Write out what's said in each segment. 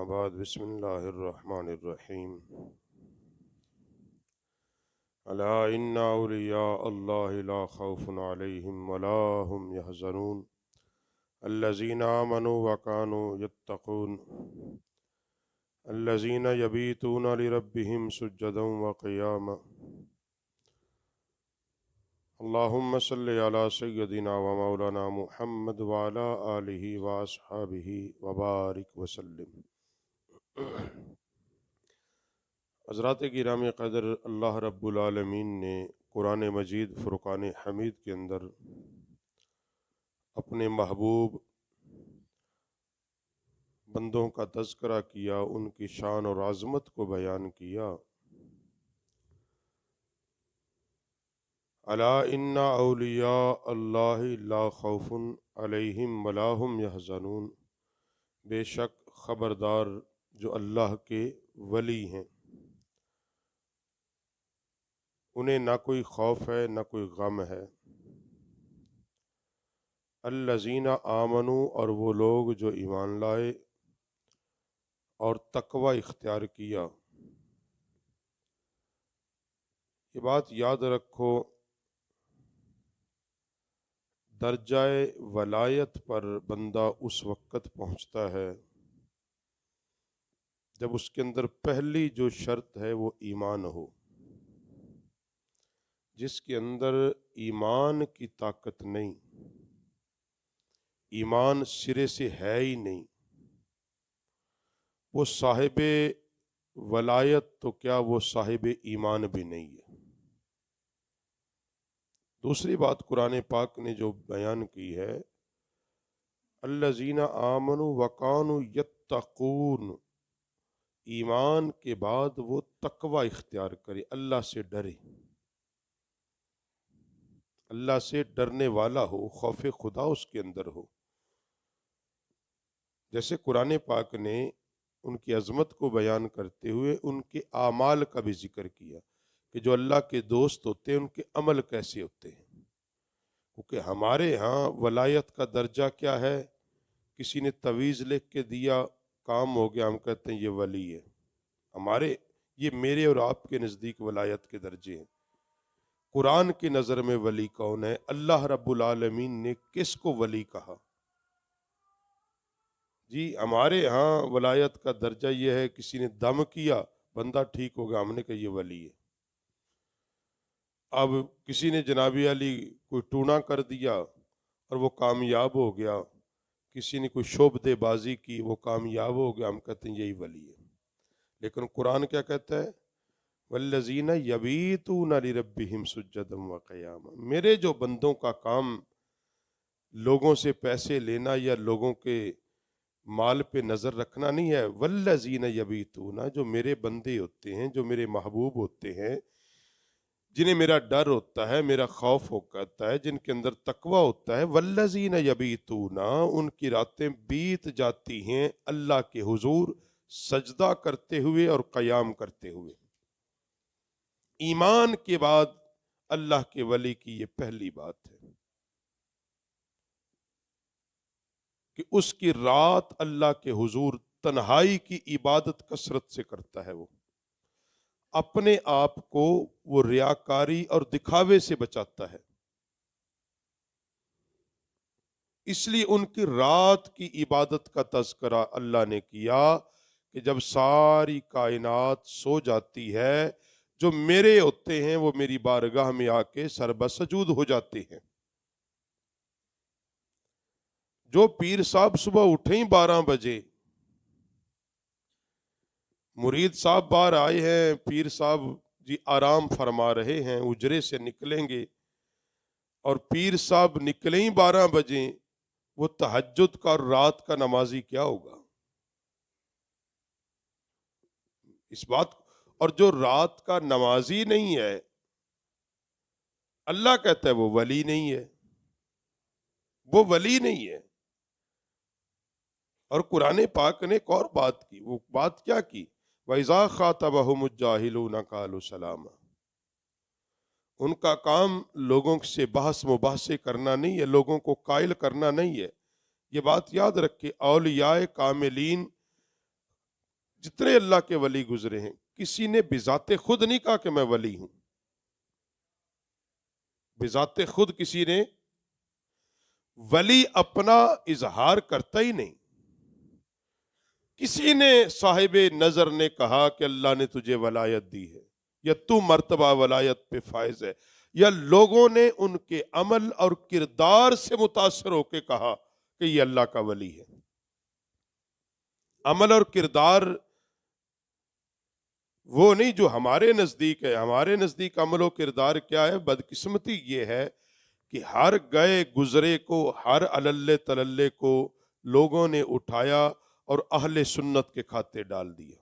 بعد بسم اللہ الرحمن الرحیم الا ان اولیاء اللہ لا خوف علیہم ولا هم يحزنون الذین آمنوا وكانوا يتقون الذین یبیتون لربهم سجدا وقیاما اللهم صل على سیدنا ومولانا محمد وعلى آلہ واصحابہ وبارک وسلم۔ حضرات گرامی قدر، اللہ رب العالمین نے قرآن مجید فرقان حمید کے اندر اپنے محبوب بندوں کا تذکرہ کیا، ان کی شان اور عظمت کو بیان کیا۔ الا ان اولیاء اللہ لا خوف علیہم ولا هم یحزنون، بے شک خبردار جو اللہ کے ولی ہیں انہیں نہ کوئی خوف ہے نہ کوئی غم ہے۔ الذین آمنوا، اور وہ لوگ جو ایمان لائے اور تقوی اختیار کیا۔ یہ بات یاد رکھو، درجہ ولایت پر بندہ اس وقت پہنچتا ہے جب اس کے اندر پہلی جو شرط ہے وہ ایمان ہو۔ جس کے اندر ایمان کی طاقت نہیں، ایمان سرے سے ہے ہی نہیں، وہ صاحب ولایت تو کیا، وہ صاحب ایمان بھی نہیں ہے۔ دوسری بات قرآن پاک نے جو بیان کی ہے، الذین آمنوا وکانوا یتقون، ایمان کے بعد وہ تقوی اختیار کرے، اللہ سے ڈرے، اللہ سے ڈرنے والا ہو، خوف خدا اس کے اندر ہو۔ جیسے قرآن پاک نے ان کی عظمت کو بیان کرتے ہوئے ان کے اعمال کا بھی ذکر کیا کہ جو اللہ کے دوست ہوتے ہیں ان کے عمل کیسے ہوتے ہیں، کیونکہ ہمارے ہاں ولایت کا درجہ کیا ہے، کسی نے تویز لکھ کے دیا، کام ہو گیا، ہم کہتے ہیں یہ ولی ہے۔ یہ میرے اور آپ کے نزدیک ولایت کے درجے ہیں۔ قرآن کی نظر میں ولی کون ہے؟ اللہ رب العالمین نے کس کو ولی کہا؟ جی ہمارے ہاں ولایت کا درجہ یہ ہے، کسی نے دم کیا، بندہ ٹھیک ہو گیا، ہم نے کہا یہ ولی ہے۔ اب کسی نے جناب علی کوئی ٹونا کر دیا اور وہ کامیاب ہو گیا، کسی نے کوئی شعبدے بازی کی، وہ کامیاب ہو گیا، ہم کہتے ہیں یہی ولی ہے۔ لیکن قرآن کیا کہتا ہے؟ والذین یبیتون لربہم سجدا وقیاما، میرے جو بندوں کا کام لوگوں سے پیسے لینا یا لوگوں کے مال پہ نظر رکھنا نہیں ہے، والذین یبیتون، جو میرے بندے ہوتے ہیں، جو میرے محبوب ہوتے ہیں، جنہیں میرا ڈر ہوتا ہے، میرا خوف ہوتا ہے، جن کے اندر تقوی ہوتا ہے، والذین یبیتون، ان کی راتیں بیت جاتی ہیں اللہ کے حضور سجدہ کرتے ہوئے اور قیام کرتے ہوئے۔ ایمان کے بعد اللہ کے ولی کی یہ پہلی بات ہے کہ اس کی رات اللہ کے حضور تنہائی کی عبادت کثرت سے کرتا ہے، وہ اپنے آپ کو وہ ریاکاری اور دکھاوے سے بچاتا ہے۔ اس لیے ان کی رات کی عبادت کا تذکرہ اللہ نے کیا کہ جب ساری کائنات سو جاتی ہے، جو میرے ہوتے ہیں وہ میری بارگاہ میں آ کے سربسجود ہو جاتے ہیں۔ جو پیر صاحب صبح اٹھیں 12 بجے، مرید صاحب باہر آئے ہیں، پیر صاحب جی آرام فرما رہے ہیں، اجرے سے نکلیں گے، اور پیر صاحب نکلیں ہی 12 بجے، وہ تہجد کا اور رات کا نمازی کیا ہوگا؟ اس بات، اور جو رات کا نمازی نہیں ہے، اللہ کہتا ہے وہ ولی نہیں ہے، وہ ولی نہیں ہے۔ اور قرآن پاک نے ایک اور بات کی، وہ بات کیا کی؟ وَإِذَا خَاطَبَهُمُ الجَّاهِلُونَ قَالُوا سَلَامًا، ان کا کام لوگوں سے بحث مباحثے کرنا نہیں ہے، لوگوں کو قائل کرنا نہیں ہے۔ یہ بات یاد رکھے، اولیاء کاملین جتنے اللہ کے ولی گزرے ہیں کسی نے بذات خود نہیں کہا کہ میں ولی ہوں، بذات خود کسی نے ولی اپنا اظہار کرتا ہی نہیں. کسی نے صاحب نظر نے کہا کہ اللہ نے تجھے ولایت دی ہے یا تو مرتبہ ولایت پہ فائز ہے، یا لوگوں نے ان کے عمل اور کردار سے متاثر ہو کے کہا کہ یہ اللہ کا ولی ہے. عمل اور کردار وہ نہیں جو ہمارے نزدیک ہے. ہمارے نزدیک عمل و کردار کیا ہے؟ بدقسمتی یہ ہے کہ ہر گئے گزرے کو، ہر عللے تللے کو لوگوں نے اٹھایا اور اہل سنت کے کھاتے ڈال دیا.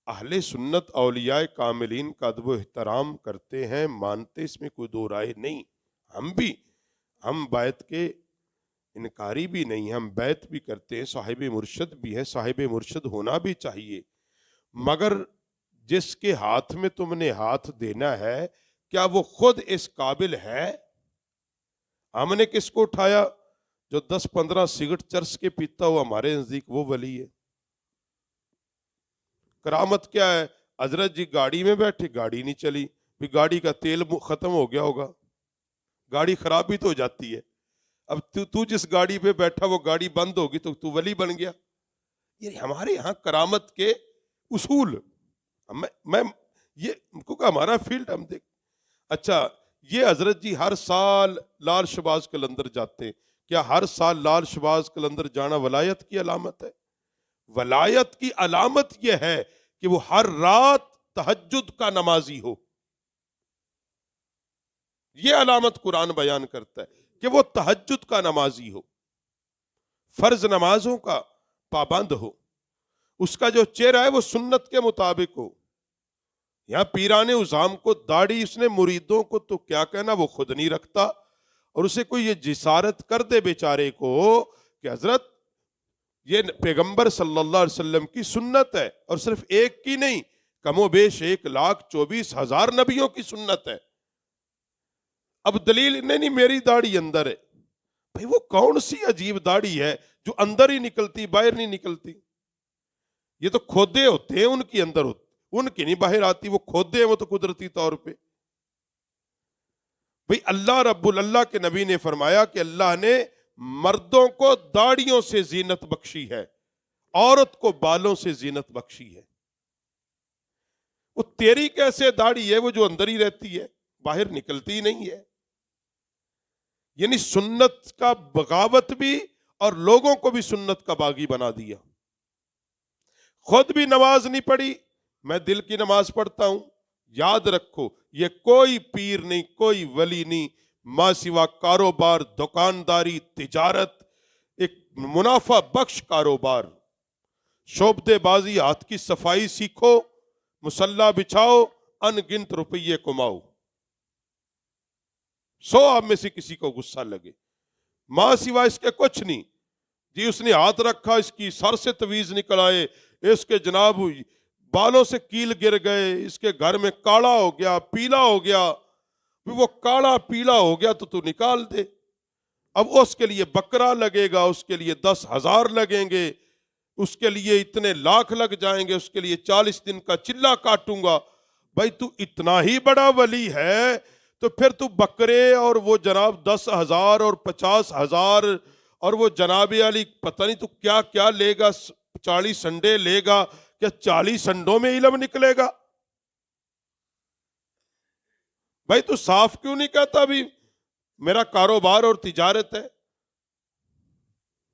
اہل سنت اولیاء کاملین کا ادب و احترام کرتے ہیں، مانتے، اس میں کوئی دو رائے نہیں. ہم بیعت کے انکاری بھی نہیں، ہم بیعت بھی کرتے ہیں، صاحب مرشد بھی ہے، صاحب مرشد ہونا بھی چاہیے. مگر جس کے ہاتھ میں تم نے ہاتھ دینا ہے کیا وہ خود اس قابل ہے؟ ہم نے کس کو اٹھایا؟ جو 10-15 سگرٹ چرس کے پیتا ہوا ہمارے نزدیک وہ ولی ہے. کرامت کیا ہے؟ حضرت جی گاڑی میں بیٹھے، گاڑی نہیں چلی، بھی گاڑی کا تیل ختم ہو گیا ہوگا، گاڑی خراب بھی تو ہو جاتی ہے. اب تو جس گاڑی پہ بیٹھا وہ گاڑی بند ہوگی تو تو ولی بن گیا. یہ ہمارے ہاں کرامت کے اصول، میں یہ کیونکہ ہمارا فیلڈ ہم دیکھ. اچھا یہ حضرت جی ہر سال لال شہباز قلندر جاتے ہیں، کیا ہر سال لال شہباز قلندر جانا ولایت کی علامت ہے؟ ولایت کی علامت یہ ہے کہ وہ ہر رات تہجد کا نمازی ہو. یہ علامت قرآن بیان کرتا ہے کہ وہ تہجد کا نمازی ہو، فرض نمازوں کا پابند ہو، اس کا جو چہرہ ہے وہ سنت کے مطابق ہو. یہاں پیران عظام کو داڑھی، اس نے مریدوں کو تو کیا کہنا، وہ خود نہیں رکھتا، اور اسے کوئی یہ جسارت کر دے بیچارے کو کہ حضرت یہ پیغمبر صلی اللہ علیہ وسلم کی سنت ہے، اور صرف ایک کی نہیں، کم و بیش 1,24,000 نبیوں کی سنت ہے. اب دلیل نہیں میری داڑھی اندر ہے. بھئی وہ کون سی عجیب داڑھی ہے جو اندر ہی نکلتی باہر نہیں نکلتی؟ یہ تو کھودے ہوتے ہیں، ان کی اندر ہوتے، ان کی نہیں باہر آتی، وہ کھودے ہیں وہ تو قدرتی طور پہ. بھئی اللہ رب اللہ کے نبی نے فرمایا کہ اللہ نے مردوں کو داڑھیوں سے زینت بخشی ہے، عورت کو بالوں سے زینت بخشی ہے. وہ تیری کیسے داڑھی ہے وہ جو اندر ہی رہتی ہے، باہر نکلتی نہیں ہے؟ یعنی سنت کا بغاوت بھی اور لوگوں کو بھی سنت کا باغی بنا دیا. خود بھی نماز نہیں پڑھی، میں دل کی نماز پڑھتا ہوں. یاد رکھو یہ کوئی پیر نہیں، کوئی ولی نہیں، ماں سوا کاروبار، دکانداری، تجارت، ایک منافع بخش کاروبار. شعبدے بازی، ہاتھ کی صفائی سیکھو، مصلی بچھاؤ، ان گنت روپیے کماؤ. 100 آپ میں سے کسی کو غصہ لگے، ماں سوا اس کے کچھ نہیں. جی اس نے ہاتھ رکھا، اس کی سر سے تویز نکل آئے، اس کے جناب بالوں سے کیل گر گئے، اس کے گھر میں کالا ہو گیا، پیلا ہو گیا. وہ کالا پیلا ہو گیا تو نکال دے. اب اس کے لیے بکرا لگے گا، اس کے لیے 10,000 لگیں گے، اس کے لیے اتنے لاکھ لگ جائیں گے، اس کے لیے 40 دن کا چلہ کاٹوں گا. بھائی تو اتنا ہی بڑا ولی ہے تو پھر تو بکرے اور وہ جناب 10,000 اور 50,000 اور وہ جناب علی پتہ نہیں تو کیا کیا لے گا، 40 انڈے لے گا، کیا 40 انڈوں میں علم نکلے گا؟ بھائی تو صاف کیوں نہیں کہتا بھی میرا کاروبار اور تجارت ہے؟